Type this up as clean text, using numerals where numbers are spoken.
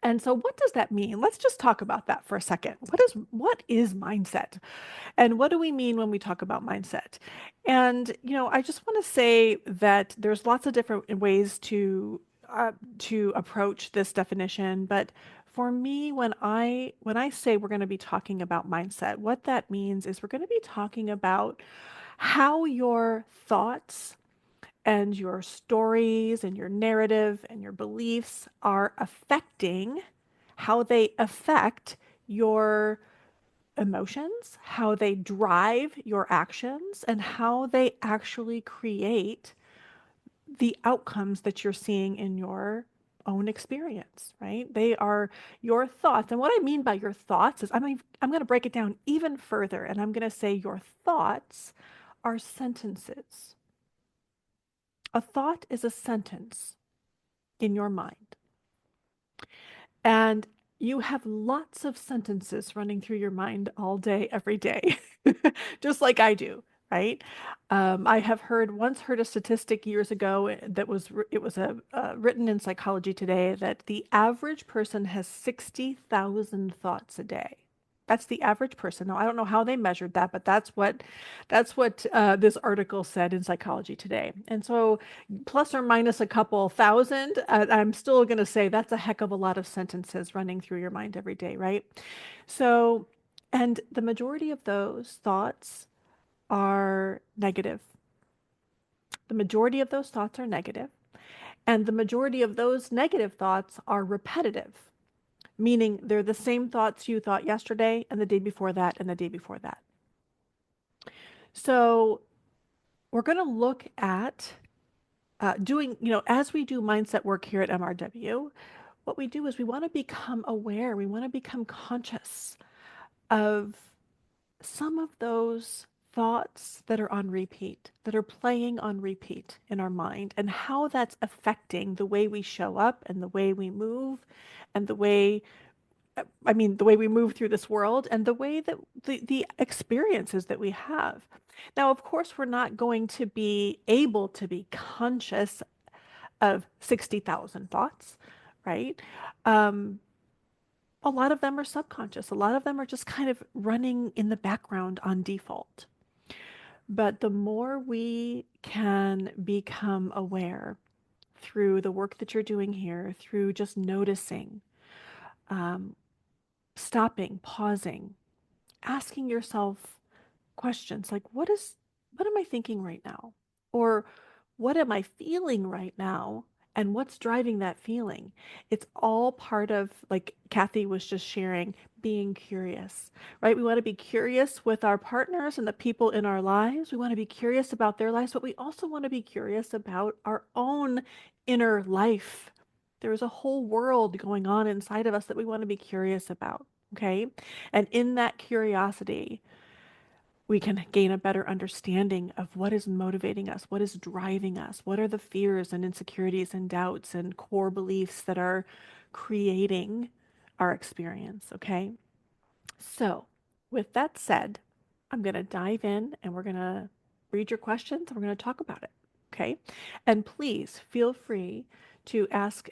And so what does that mean? Let's just talk about that for a second. What is mindset? And what do we mean when we talk about mindset? And I just want to say that there's lots of different ways to approach this definition, but for me, when I say we're going to be talking about mindset, what that means is we're going to be talking about how your thoughts and your stories and your narrative and your beliefs are affecting how they affect your emotions, how they drive your actions, and how they actually create the outcomes that you're seeing in your own experience, right? They are your thoughts. And what I mean by your thoughts is I'm going to break it down even further and I'm going to say your thoughts are sentences. A thought is a sentence in your mind. And you have lots of sentences running through your mind all day, every day, just like I do, right? I have once heard a statistic years ago that it was written in Psychology Today that the average person has 60,000 thoughts a day. That's the average person. Now, I don't know how they measured that, but that's what this article said in Psychology Today. And so plus or minus a couple thousand, I'm still going to say that's a heck of a lot of sentences running through your mind every day, right? So, and the majority of those thoughts are negative. The majority of those thoughts are negative, and the majority of those negative thoughts are repetitive, meaning they're the same thoughts you thought yesterday and the day before that and the day before that. So, we're going to look at as we do mindset work here at MRW, what we do is we want to become aware, we want to become conscious of some of those thoughts that are on repeat, that are playing on repeat in our mind, and how that's affecting the way we show up and the way we move and the way we move through this world and the way that the experiences that we have. Now, of course, we're not going to be able to be conscious of 60,000 thoughts, right? Um, a lot of them are subconscious. A lot of them are just kind of running in the background on default. But the more we can become aware through the work that you're doing here, through just noticing, um, stopping, pausing, asking yourself questions like, what am I thinking right now? Or what am I feeling right now? And what's driving that feeling? It's all part of, like Kathy was just sharing, being curious, right? We want to be curious with our partners and the people in our lives. We want to be curious about their lives, but we also want to be curious about our own inner life. There's a whole world going on inside of us that we want to be curious about, okay? And in that curiosity, we can gain a better understanding of what is motivating us, what is driving us, what are the fears and insecurities and doubts and core beliefs that are creating our experience, okay? So, with that said, I'm going to dive in and we're going to read your questions and we're going to talk about it, okay? And please feel free to ask